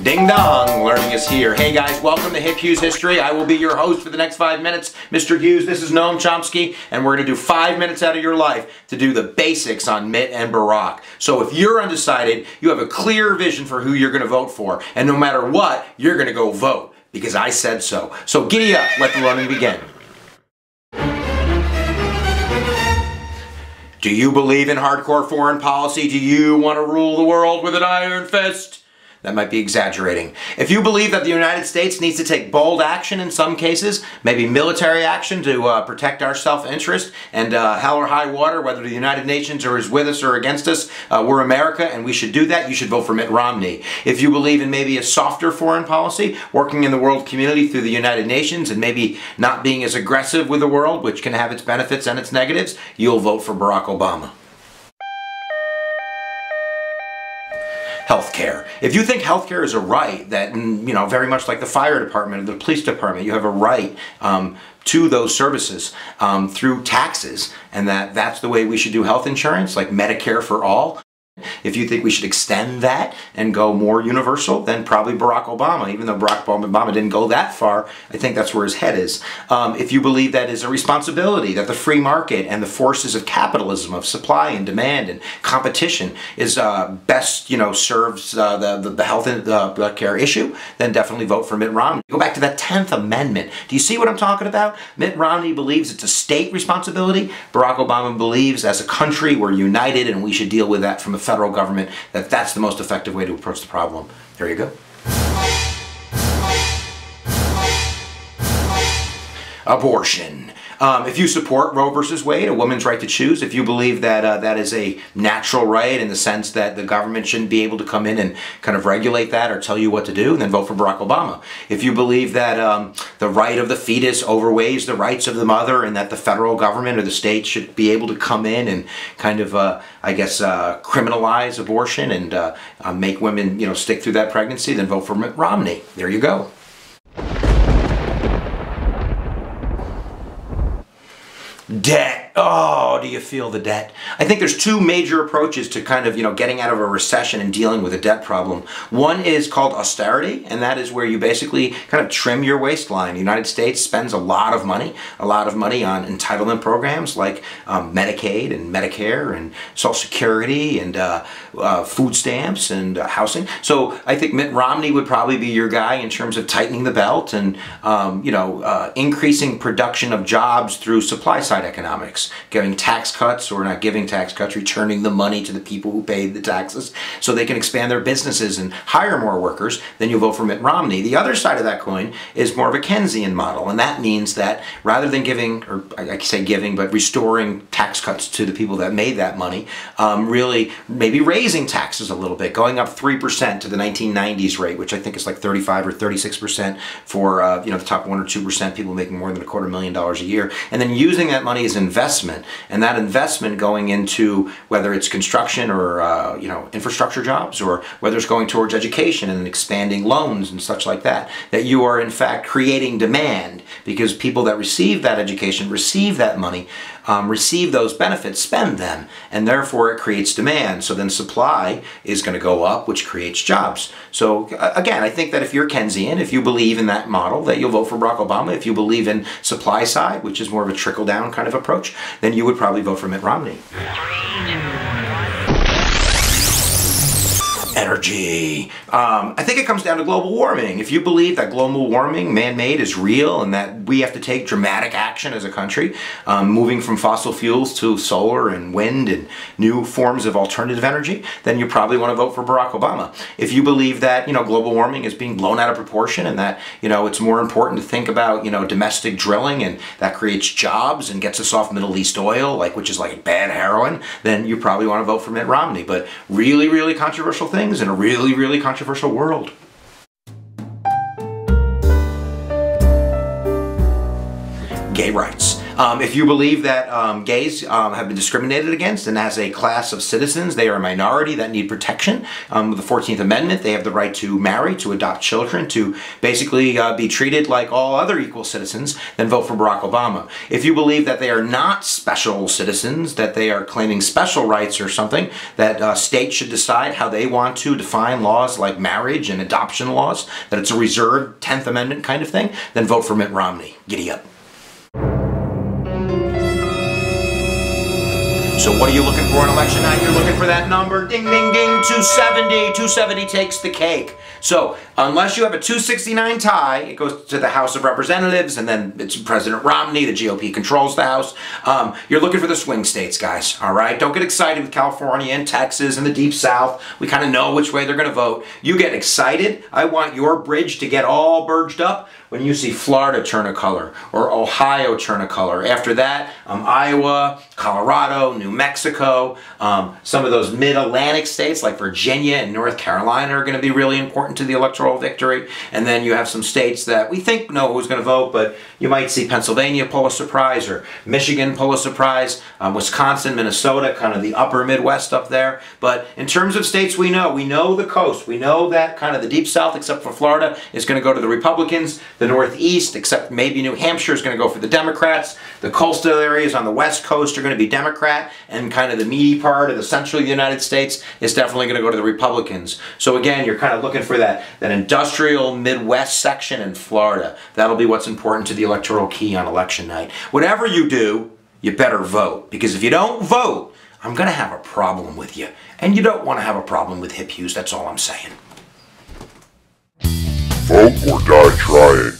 Ding dong, learning is here. Hey guys, welcome to HipHughes History. I will be your host for the next 5 minutes. Mr. Hughes, this is Noam Chomsky, and we're going to do 5 minutes out of your life to do the basics on Mitt and Barack. So if you're undecided, you have a clear vision for who you're going to vote for, and no matter what, you're going to go vote, because I said so. So giddy up, let the learning begin. Do you believe in hardcore foreign policy? Do you want to rule the world with an iron fist? That might be exaggerating. If you believe that the United States needs to take bold action in some cases, maybe military action to protect our self-interest, and hell or high water, whether the United Nations is with us or against us, we're America and we should do that, you should vote for Mitt Romney. If you believe in maybe a softer foreign policy, working in the world community through the United Nations and maybe not being as aggressive with the world, which can have its benefits and its negatives, you'll vote for Barack Obama. Healthcare. If you think healthcare is a right, that, you know, very much like the fire department or the police department, you have a right to those services through taxes, and that's the way we should do health insurance, like Medicare for all. If you think we should extend that and go more universal, then probably Barack Obama. Even though Barack Obama didn't go that far, I think that's where his head is. If you believe that is a responsibility, that the free market and the forces of capitalism, of supply and demand and competition is best, you know, serves the health care issue, then definitely vote for Mitt Romney. Go back to that 10th Amendment. Do you see what I'm talking about? Mitt Romney believes it's a state responsibility. Barack Obama believes as a country we're united and we should deal with that from a federal government, that's the most effective way to approach the problem. There you go. Abortion. If you support Roe versus Wade, a woman's right to choose, if you believe that that is a natural right in the sense that the government shouldn't be able to come in and kind of regulate that or tell you what to do, then vote for Barack Obama. If you believe that the right of the fetus overweighs the rights of the mother and that the federal government or the state should be able to come in and kind of, I guess, criminalize abortion and make women, you know, stick through that pregnancy, then vote for Mitt Romney. There you go. Debt. Oh, do you feel the debt? I think there's two major approaches to kind of, you know, getting out of a recession and dealing with a debt problem. One is called austerity, and that is where you basically kind of trim your waistline. The United States spends a lot of money on entitlement programs like Medicaid and Medicare and Social Security and food stamps and housing. So I think Mitt Romney would probably be your guy in terms of tightening the belt and, you know, increasing production of jobs through supply side economics, giving tax cuts or not giving tax cuts, returning the money to the people who paid the taxes so they can expand their businesses and hire more workers, then you vote for Mitt Romney. The other side of that coin is more of a Keynesian model, and that means that rather than giving, or I say giving, but restoring tax cuts to the people that made that money, really maybe raising taxes a little bit, going up 3% to the 1990s rate, which I think is like 35 or 36% for you know, the top 1 or 2% people making more than $250,000 a year, and then using that money as investment, and that investment going into whether it's construction or you know, infrastructure jobs, or whether it's going towards education and expanding loans and such like that, that you are in fact creating demand because people that receive that education, receive that money, receive those benefits, spend them, and therefore it creates demand. So then supply is going to go up, which creates jobs. So again, I think that if you're Keynesian, if you believe in that model, that you'll vote for Barack Obama. If you believe in supply side, which is more of a trickle-down kind of approach, then you would probably vote for Mitt Romney. Energy. I think it comes down to global warming. If you believe that global warming, man-made, is real and that we have to take dramatic action as a country, moving from fossil fuels to solar and wind and new forms of alternative energy, then you probably want to vote for Barack Obama. If you believe that, you know, global warming is being blown out of proportion and that, you know, it's more important to think about, you know, domestic drilling and that creates jobs and gets us off Middle East oil, like, which is like bad heroin, then you probably want to vote for Mitt Romney. But really, really controversial things in a really, really controversial world. Gay rights. If you believe that gays have been discriminated against and as a class of citizens they are a minority that need protection, with the 14th Amendment they have the right to marry, to adopt children, to basically be treated like all other equal citizens, then vote for Barack Obama. If you believe that they are not special citizens, that they are claiming special rights or something, that states should decide how they want to define laws like marriage and adoption laws, that it's a reserved 10th Amendment kind of thing, then vote for Mitt Romney. Giddy up. So what are you looking for on election night? You're looking for that number, ding, ding, ding, 270. 270 takes the cake. So unless you have a 269 tie, it goes to the House of Representatives, and then it's President Romney, the GOP controls the House. You're looking for the swing states, guys, all right? Don't get excited with California and Texas and the Deep South. We kind of know which way they're going to vote. You get excited. I want your bridge to get all burged up when you see Florida turn a color or Ohio turn a color. After that, Iowa, Colorado, New Mexico, some of those mid-Atlantic states like Virginia and North Carolina are going to be really important to the electoral victory. And then you have some states that we think know who's going to vote, but you might see Pennsylvania pull a surprise or Michigan pull a surprise, Wisconsin, Minnesota, kind of the upper Midwest up there. But in terms of states we know the coast. We know that kind of the Deep South, except for Florida, is going to go to the Republicans. The Northeast, except maybe New Hampshire, is going to go for the Democrats. The coastal areas on the West Coast are going to be Democrat, and kind of the meaty part of the central United States is definitely going to go to the Republicans. So again, you're kind of looking for that industrial Midwest section in Florida. That'll be what's important to the electoral key on election night. Whatever you do, you better vote, because if you don't vote, I'm going to have a problem with you. And you don't want to have a problem with HipHughes, that's all I'm saying. Vote or die trying.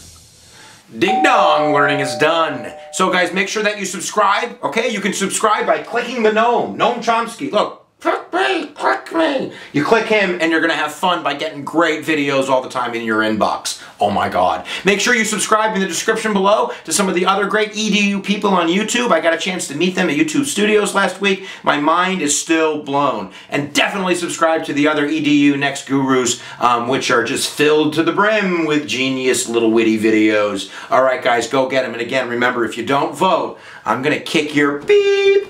Ding dong, learning is done. So guys, make sure that you subscribe, okay? You can subscribe by clicking the Noam Chomsky. Look, click me, click me. You click him and you're gonna have fun by getting great videos all the time in your inbox. Oh my God. Make sure you subscribe in the description below to some of the other great EDU people on YouTube. I got a chance to meet them at YouTube Studios last week. My mind is still blown. And definitely subscribe to the other EDU Next Gurus, which are just filled to the brim with genius little witty videos. All right, guys, go get them. And again, remember, if you don't vote, I'm gonna kick your beep